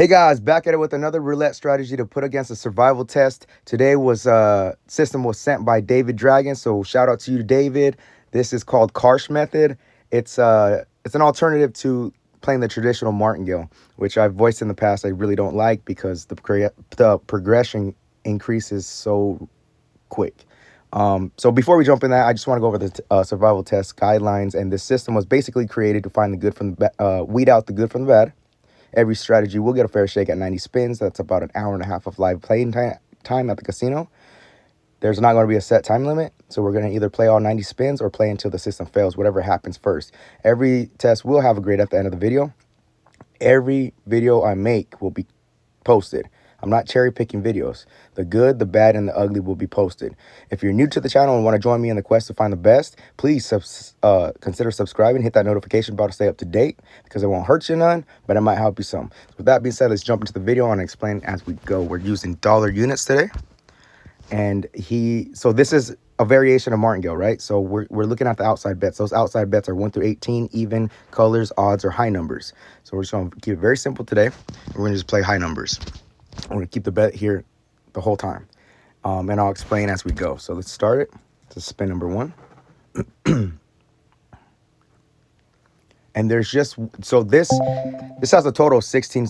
Hey guys, back at it with another roulette strategy to put against a survival test. Today was system was sent by David Dragon, so shout out to you, David. This is called Carsch method. It's an alternative to playing the traditional Martingale, which I've voiced in the past. I really don't like because the progression increases so quick. So before we jump in that, I just want to go over the survival test guidelines. And this system was basically created to find the good from the weed out the good from the bad. Every strategy will get a fair shake at 90 spins. That's about an hour and a half of live playing time at the casino. There's not going to be a set time limit, so we're going to either play all 90 spins or play until the system fails, whatever happens first. Every test will have a grade at the end of the video. Every video I make will be posted. I'm not cherry picking videos. The good, the bad, and the ugly will be posted. If you're new to the channel and want to join me in the quest to find the best, please consider subscribing. Hit that notification bell to stay up to date because it won't hurt you none, but it might help you some. So with that being said, let's jump into the video and explain as we go. We're using dollar units today. And so this is a variation of Martingale, right? So we're looking at the outside bets. Those outside bets are 1 through 18, even, colors, odds, or high numbers. So we're just going to keep it very simple today. We're going to just play high numbers. I'm going to keep the bet here the whole time. And I'll explain as we go. So let's start it. This is spin number 1. And there's just, so this has a total of 16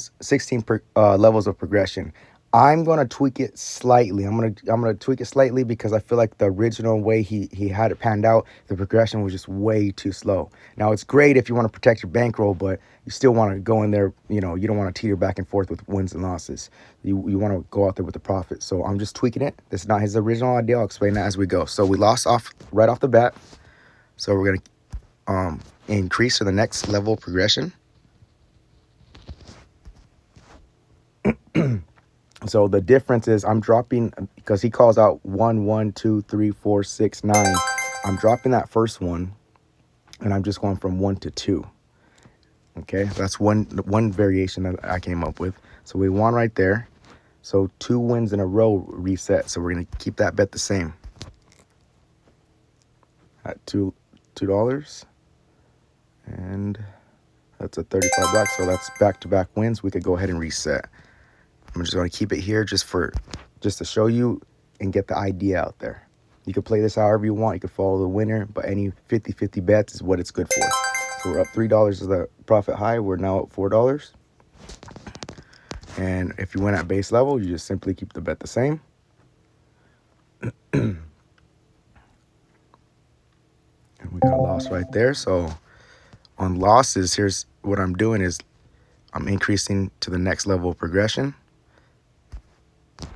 levels of progression. I'm going to tweak it slightly. I'm going to tweak it slightly because I feel like the original way he had it panned out, the progression was just way too slow. Now, it's great if you want to protect your bankroll, but you still want to go in there, you don't want to teeter back and forth with wins and losses. You want to go out there with the profit. So I'm just tweaking it. This is not his original idea. I'll explain that as we go. So we lost off right off the bat. So we're going to increase to the next level of progression. So the difference is I'm dropping, because he calls out 1, 1, 2, 3, 4, 6, 9. I'm dropping that first one, and I'm just going from 1 to 2. Okay, that's one variation that I came up with. So we won right there. So 2 wins in a row reset. So we're going to keep that bet the same at $2. And that's a 35 black. So that's back-to-back wins. We could go ahead and reset. I'm just going to keep it here just to show you and get the idea out there. You can play this however you want. You can follow the winner, but any 50-50 bets is what it's good for. So we're up $3 is the profit high. We're now at $4. And if you win at base level, you just simply keep the bet the same. And we got a loss right there. So on losses, here's what I'm doing is I'm increasing to the next level of progression,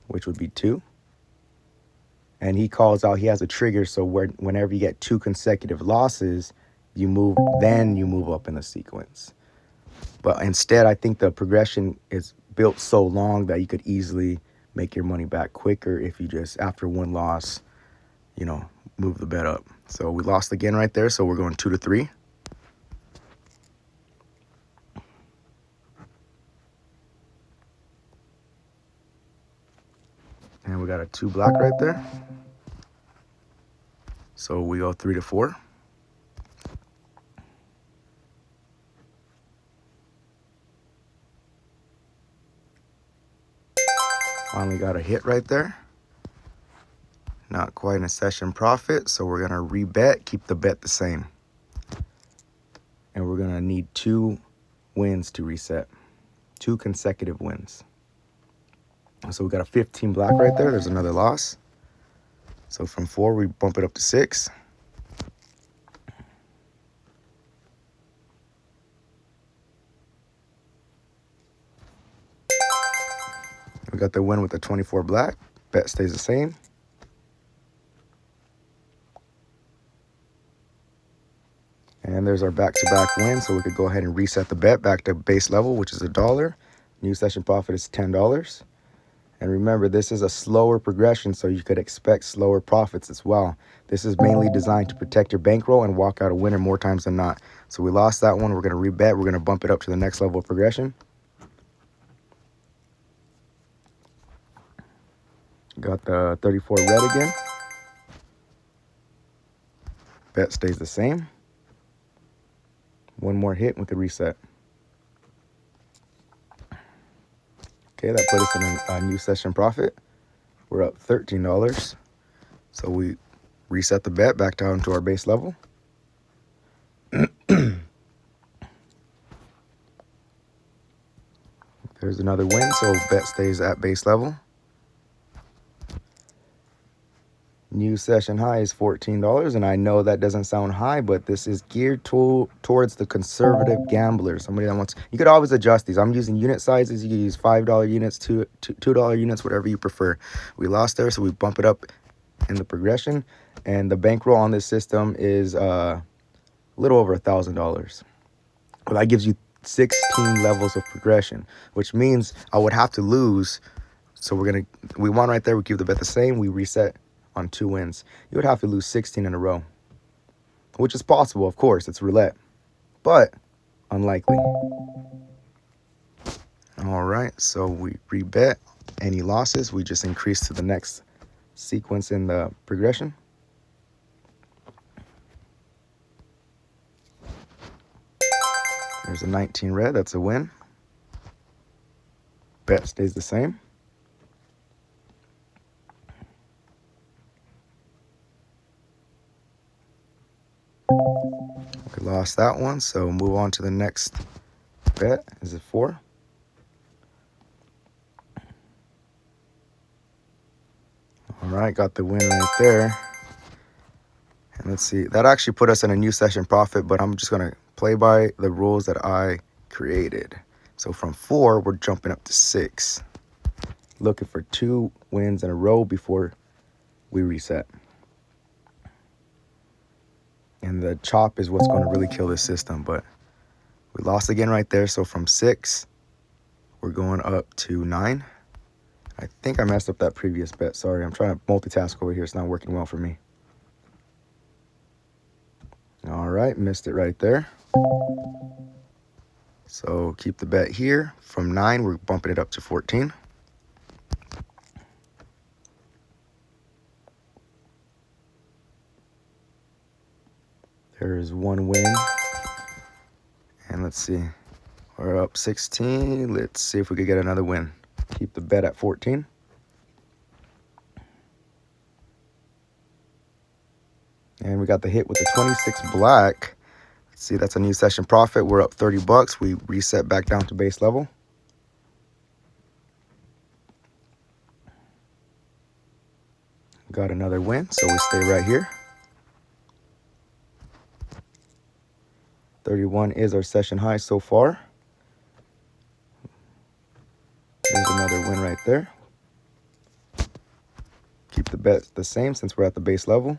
which would be 2. And he calls out, he has a trigger, so whenever you get 2 consecutive losses, you move up in the sequence. But instead, I think the progression is built so long that you could easily make your money back quicker if you just, after 1 loss, move the bet up. So we lost again right there, so we're going 2 to 3. And we got a 2 black right there. So we go 3 to 4. Finally got a hit right there. Not quite in a session profit, so we're going to rebet, keep the bet the same. And we're going to need 2 wins to reset. 2 consecutive wins. So we got a 15 black right there. There's another loss. So from 4, we bump it up to 6. We got the win with the 24 black. Bet stays the same. And there's our back-to-back win. So we could go ahead and reset the bet back to base level, which is $1. New session profit is $10. And remember, this is a slower progression, so you could expect slower profits as well. This is mainly designed to protect your bankroll and walk out a winner more times than not. So we lost that one. We're going to rebet. We're going to bump it up to the next level of progression. Got the 34 red again. Bet stays the same. 1 more hit with the reset. Okay, that put us in a new session profit. We're up $13. So we reset the bet back down to our base level. There's another win, so bet stays at base level. New session high is $14, and I know that doesn't sound high, but this is geared towards the conservative gambler, somebody that wants. You could always adjust these. I'm using unit sizes. You can use $5 units, $2 units, whatever you prefer. We lost there, so we bump it up in the progression, and the bankroll on this system is a little over $1,000. Well, that gives you 16 levels of progression, which means I would have to lose. So we won right there. We keep the bet the same. We reset on 2 wins. You would have to lose 16 in a row, which is possible, of course. It's roulette, but unlikely. All right, so we rebet any losses. We just increase to the next sequence in the progression. There's a 19 red. That's a win. Bet stays the same. We lost that one, so move on to the next bet. Is it 4? All right, got the win right there. And let's see, that actually put us in a new session profit, but I'm just gonna play by the rules that I created. So from 4, we're jumping up to 6. Looking for 2 wins in a row before we reset. And the chop is what's going to really kill this system. But we lost again right there. So from 6, we're going up to 9. I think I messed up that previous bet. Sorry, I'm trying to multitask over here. It's not working well for me. All right, missed it right there. So keep the bet here. From 9, we're bumping it up to 14. There's 1 win. And let's see. We're up 16. Let's see if we could get another win. Keep the bet at 14. And we got the hit with the 26 black. Let's see, that's a new session profit. We're up $30. We reset back down to base level. Got another win, so we stay right here. 31 is our session high so far. There's another win right there. Keep the bet the same since we're at the base level.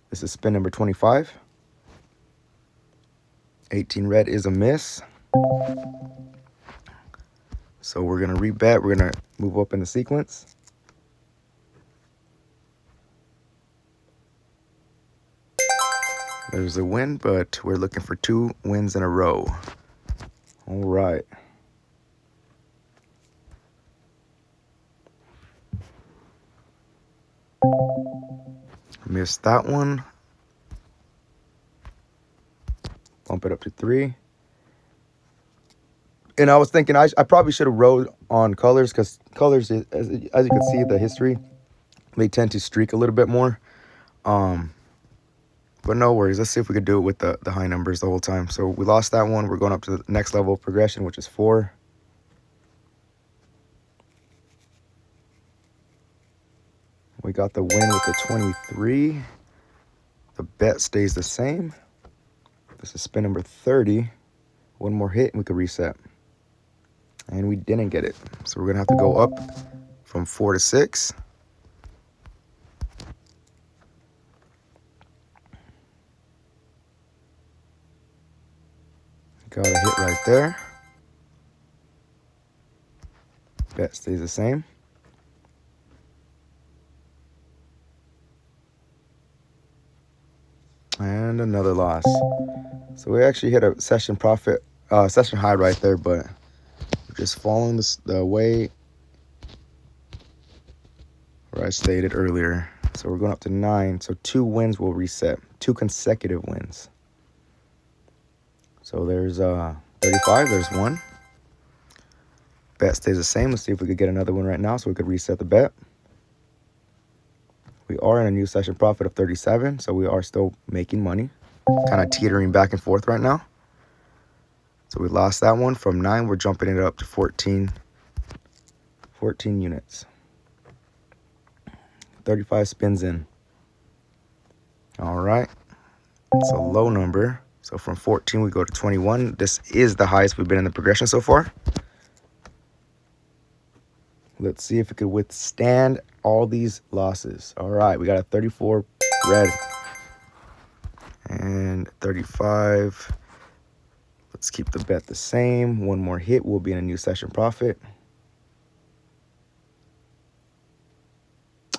This is spin number 25. 18 red is a miss. So we're going to rebet. We're going to move up in the sequence. There's a win, but we're looking for 2 wins in a row. All right. Missed that one. Bump it up to 3. And I was thinking I probably should have rode on colors, because colors, as you can see, the history, they tend to streak a little bit more. But no worries. Let's see if we could do it with the high numbers the whole time. So we lost that one. We're going up to the next level of progression, which is 4. We got the win with the 23. The bet stays the same. This is spin number 30. 1 more hit and we could reset. And we didn't get it. So we're going to have to go up from 4 to 6. Got a hit right there. Bet stays the same. And another loss. So we actually hit a session profit, session high right there, but we're just following the way where I stated earlier. So we're going up to 9. So 2 wins will reset. 2 consecutive wins. So there's 35. There's 1. Bet stays the same. Let's see if we could get another one right now so we could reset the bet. We are in a new session profit of 37, so we are still making money. Kind of teetering back and forth right now. So we lost that one from 9. We're jumping it up to 14 units. 35 spins in. All right. It's a low number. So from 14, we go to 21. This is the highest we've been in the progression so far. Let's see if it could withstand all these losses. All right, we got a 34 red and 35. Let's keep the bet the same. One more hit, we'll be in a new session profit.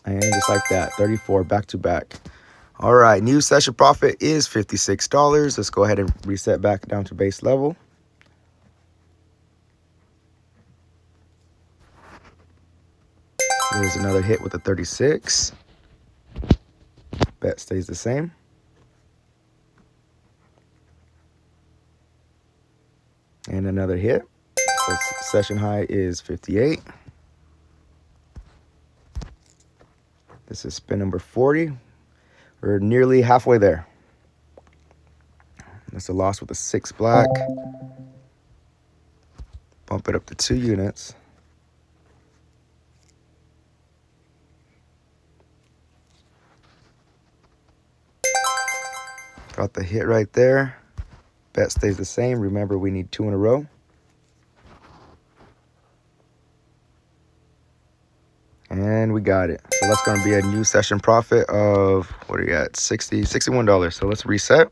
And just like that, 34 back to back. All right, new session profit is $56. Let's go ahead and reset back down to base level. There's another hit with a 36. Bet stays the same. And another hit. So session high is 58. This is spin number 40. We're nearly halfway there. That's a loss with a 6 black. Bump it up to 2 units. Got the hit right there. Bet stays the same. Remember, we need 2 in a row. And we got it. So that's going to be a new session profit of, what are you at? $61. So let's reset.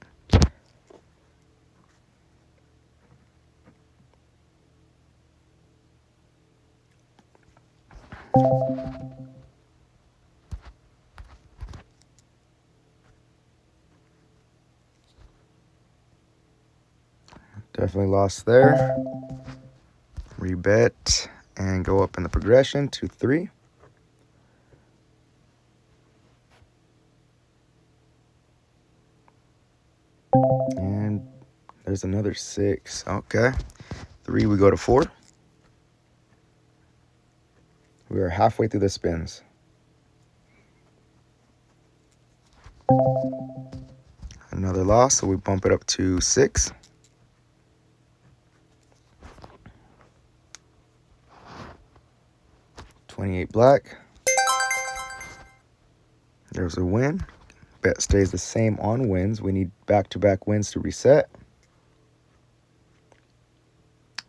Definitely lost there. Rebet and go up in the progression to 3. And there's another 6. Okay. 3, we go to 4. We are halfway through the spins. Another loss, so we bump it up to 6. $28 black. There's a win. Bet stays the same on wins. We need back-to-back wins to reset.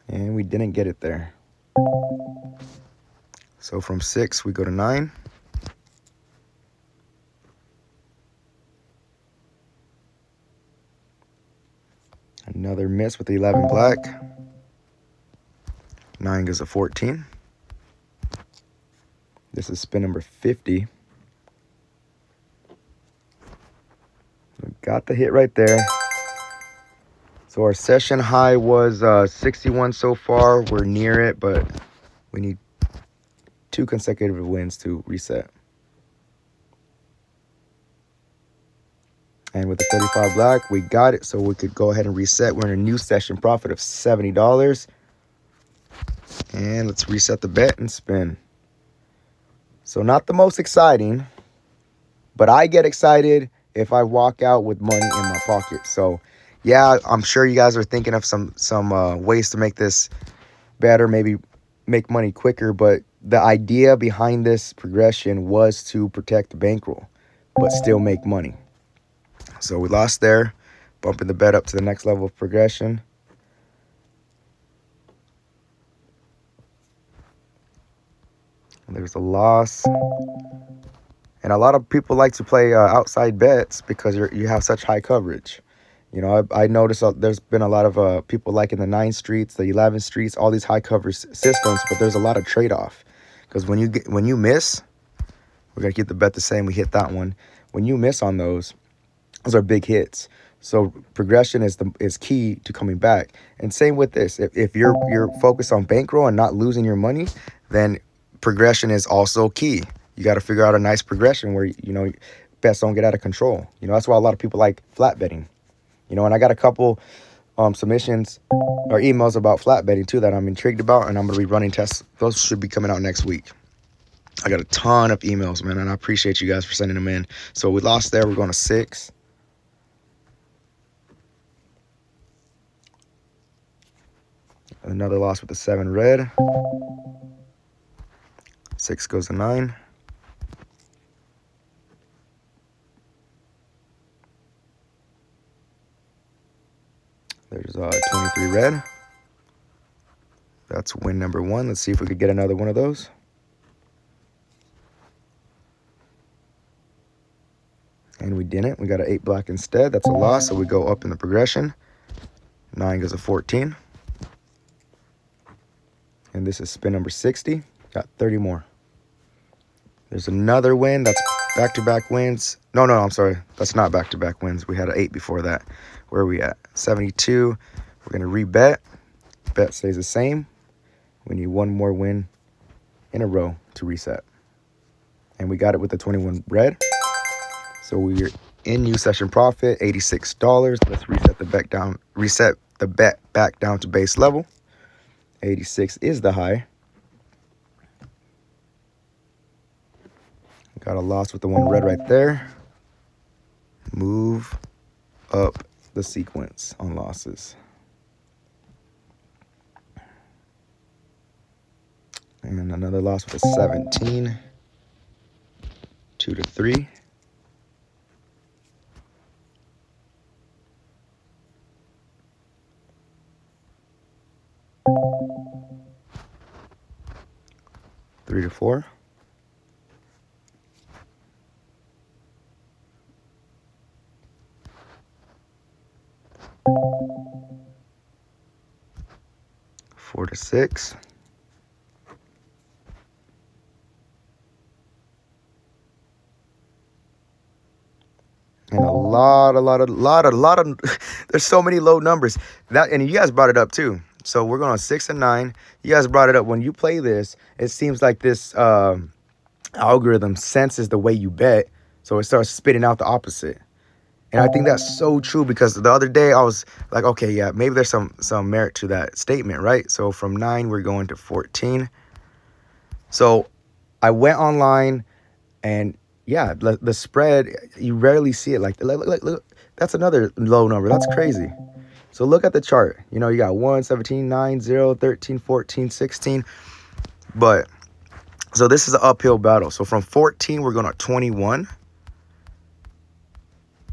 And we didn't get it there. So from 6, we go to 9. Another miss with the 11 black. 9 goes to 14. This is spin number 50. We got the hit right there. So our session high was 61 so far. We're near it, but we need 2 consecutive wins to reset. And with the 35 black, we got it, so we could go ahead and reset. We're in a new session profit of $70. And let's reset the bet and spin. So not the most exciting, but I get excited if I walk out with money in my pocket. So yeah, I'm sure you guys are thinking of some ways to make this better, maybe make money quicker, but the idea behind this progression was to protect the bankroll, but still make money. So we lost there, bumping the bet up to the next level of progression. There's a loss. And a lot of people like to play outside bets because you have such high coverage. You know, I noticed there's been a lot of people like in the 9 streets, the 11 streets, all these high coverage systems, but there's a lot of trade-off. Because when you miss, we're going to keep the bet the same. We hit that one. When you miss on those are big hits. So progression is key to coming back. And same with this. If you're focused on bankroll and not losing your money, then progression is also key. You got to figure out a nice progression where, you know, bets don't get out of control. You know, that's why a lot of people like flat betting. You know, and I got a couple submissions or emails about flat betting too that I'm intrigued about, and I'm going to be running tests. Those should be coming out next week. I got a ton of emails, man, and I appreciate you guys for sending them in. So we lost there. We're going to 6. Another loss with the 7 red. 6 goes to 9. There's 23 red. That's win number 1. Let's see if we could get another one of those. And we didn't. We got an 8 black instead. That's a loss, so we go up in the progression. 9 goes to 14. And this is spin number 60. Got 30 more. There's another win. That's back-to-back wins. No, I'm sorry. That's not back-to-back wins. We had an 8 before that. Where are we at? 72. We're going to rebet. Bet stays the same. We need one more win in a row to reset. And we got it with the 21 red. So we're in new session profit, $86. Let's reset the bet down. Reset the bet back down to base level. 86 is the high. Got a loss with the 1 red right there. Move up the sequence on losses. And another loss with a 17. 2 to 3. Three to 4. Four to 6. And a lot of there's so many low numbers. That, and you guys brought it up too. So we're going on 6 and 9. You guys brought it up. When you play this, it seems like this algorithm senses the way you bet, so it starts spitting out the opposite. And I think that's so true, because the other day I was like, okay, yeah, maybe there's some merit to that statement, right? So from 9, we're going to 14. So I went online, and yeah, the spread, you rarely see it like that. Look, that's another low number. That's crazy. So look at the chart. You know, you got 1, 17, 9, 0, 13, 14, 16. But, so this is an uphill battle. So from 14, we're going to 21.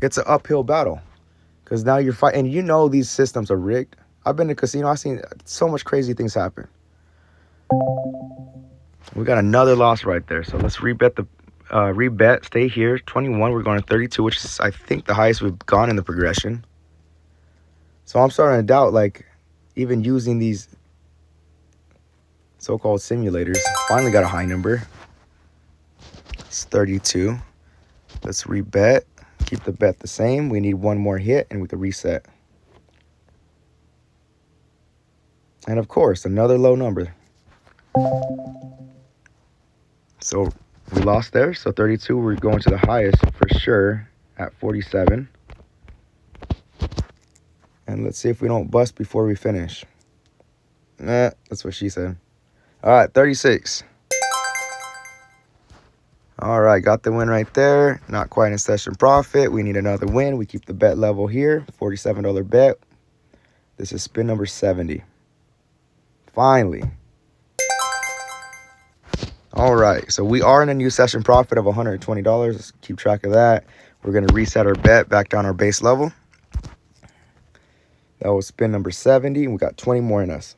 It's an uphill battle, because now you're fighting. And you know these systems are rigged. I've been to casino. I've seen so much crazy things happen. We got another loss right there. So let's rebet, stay here. 21, we're going to 32, which is, I think, the highest we've gone in the progression. So I'm starting to doubt, like, even using these so-called simulators. Finally got a high number. It's 32. Let's rebet. Keep the bet the same. We need one more hit, and we can reset. And, of course, another low number. So we lost there. So 32, we're going to the highest for sure at 47. And let's see if we don't bust before we finish. That's what she said. All right, 36. All right, got the win right there. Not quite in session profit. We need another win. We keep the bet level here. $47 bet. This is spin number 70. Finally. All right, so we are in a new session profit of $120. Let's keep track of that. We're going to reset our bet back down our base level. That was spin number 70. We got 20 more in us.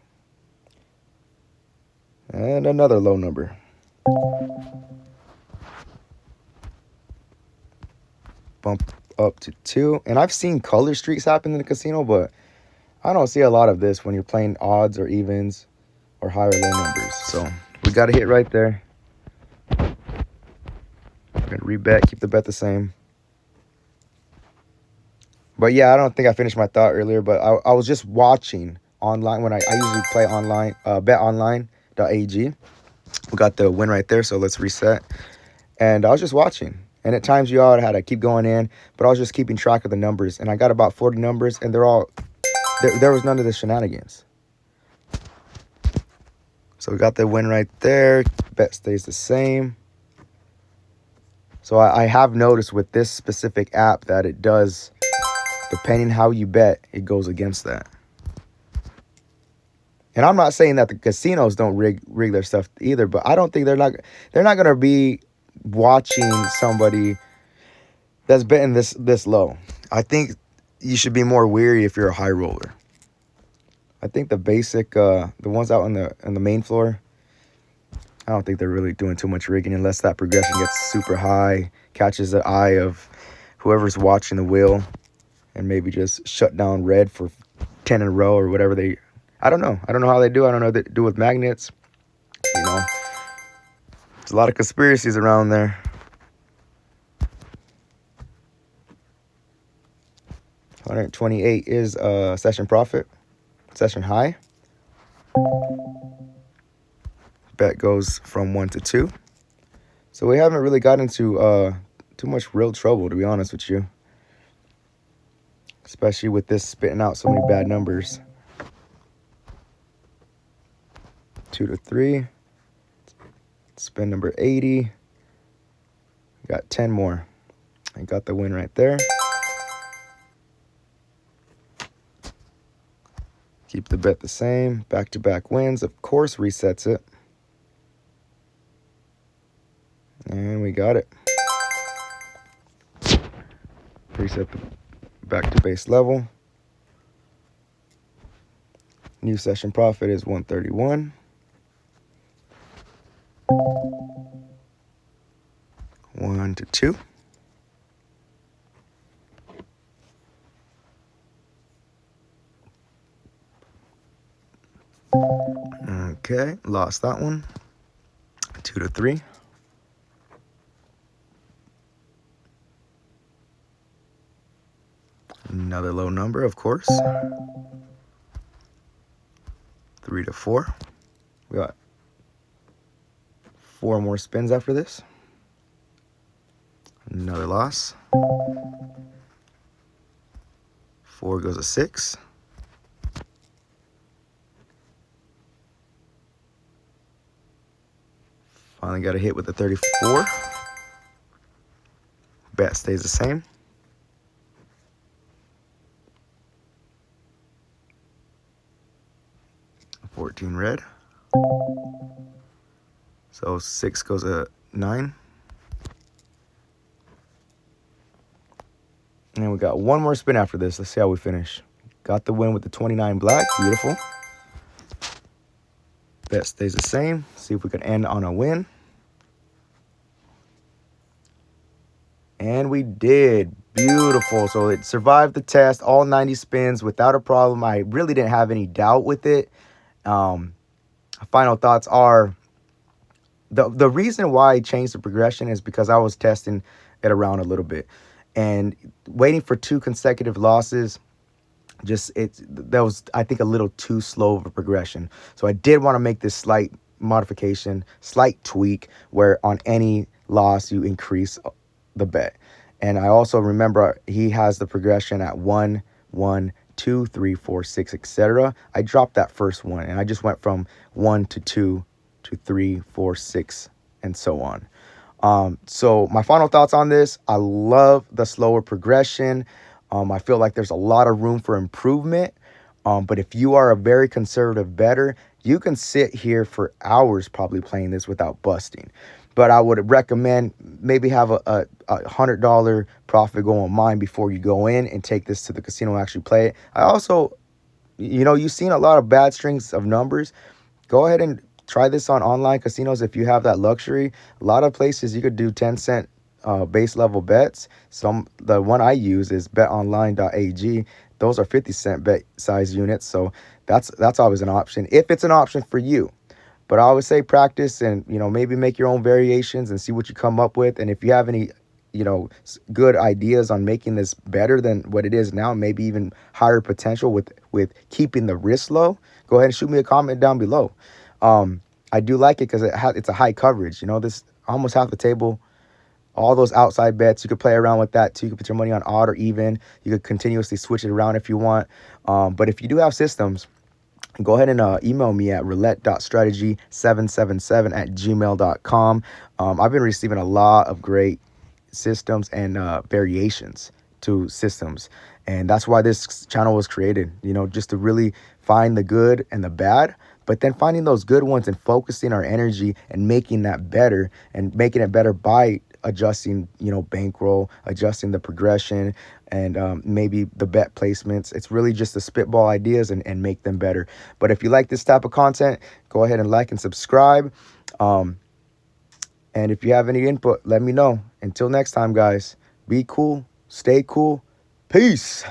And another low number. Bump up to 2. And I've seen color streaks happen in the casino, but I don't see a lot of this when you're playing odds or evens or high or low numbers. So we got a hit right there. We're going to rebet, keep the bet the same. But yeah, I don't think I finished my thought earlier, but I was just watching online when I usually play online, betonline.ag. We got the win right there, so let's reset. And I was just watching. And at times you all had to keep going in, but I was just keeping track of the numbers. And I got about 40 numbers, and they're all There was none of the shenanigans. So we got the win right there. Bet stays the same. So I have noticed with this specific app that it does, depending how you bet, it goes against that. And I'm not saying that the casinos don't rig their stuff either, but I don't think they're not going to be watching somebody that's betting this low. I think you should be more weary if you're a high roller. I think the basic, the ones out on the main floor, I don't think they're really doing too much rigging unless that progression gets super high, catches the eye of whoever's watching the wheel, and maybe just shut down red for 10 in a row or whatever they. I don't know. I don't know how they do. I don't know what they do with magnets. You know, there's a lot of conspiracies around there. $128 is session profit, session high. Bet goes from 1 to 2. So we haven't really got into too much real trouble, to be honest with you. Especially with this spitting out so many bad numbers. 2 to 3. Spin number 80. Got 10 more. I got the win right there. Keep the bet the same. Back-to-back wins. Of course, resets it. And we got it. Reset the back to base level. New session profit is 131. One to 2. Okay, lost that one. 2 to 3. Another low number, of course. 3 to 4. We got 4 more spins after this. Another loss. 4 goes to 6. Finally got a hit with the 34. Bet stays the same. 14 red. So 6 goes to 9. And we got one more spin after this. Let's see how we finish. Got the win with the 29 black. Beautiful. Bet stays the same. See if we can end on a win. And we did. Beautiful. So it survived the test, all 90 spins without a problem. I really didn't have any doubt with it. Final thoughts are, the reason why I changed the progression is because I was testing it around a little bit. And waiting for 2 consecutive losses, that was, I think, a little too slow of a progression. So I did want to make this slight modification, slight tweak, where on any loss you increase the bet. And I also remember he has the progression at 1, 1, 2, 3, 4, 6, etc. I dropped that first one and I just went from 1 to 2 to 3, 4, 6, and so on. So my final thoughts on this: I love the slower progression. I feel like there's a lot of room for improvement. But if you are a very conservative bettor, you can sit here for hours probably playing this without busting. But I would recommend maybe have a $100 profit goal in mind before you go in and take this to the casino and actually play it. I also, you've seen a lot of bad strings of numbers. Go ahead and try this on online casinos if you have that luxury. A lot of places you could do 10-cent base level bets. The one I use is betonline.ag. Those are 50-cent bet size units. So that's always an option if it's an option for you. But I always say practice and, maybe make your own variations and see what you come up with. And if you have any, good ideas on making this better than what it is now, maybe even higher potential with keeping the risk low, go ahead and shoot me a comment down below. I do like it because it's a high coverage. This almost half the table all those outside bets. You could play around with that too. You could put your money on odd or even. You could continuously switch it around if you want. But if you do have systems, go ahead and email me at roulette.strategy777@gmail.com. I've been receiving a lot of great systems and variations to systems. And that's why this channel was created, just to really find the good and the bad, but then finding those good ones and focusing our energy and making that better, and making it better by adjusting, bankroll, adjusting the progression, and maybe the bet placements. It's really just to spitball ideas and make them better. But if you like this type of content, go ahead and like and subscribe. And if you have any input, let me know. Until next time, guys, be cool, stay cool. Peace.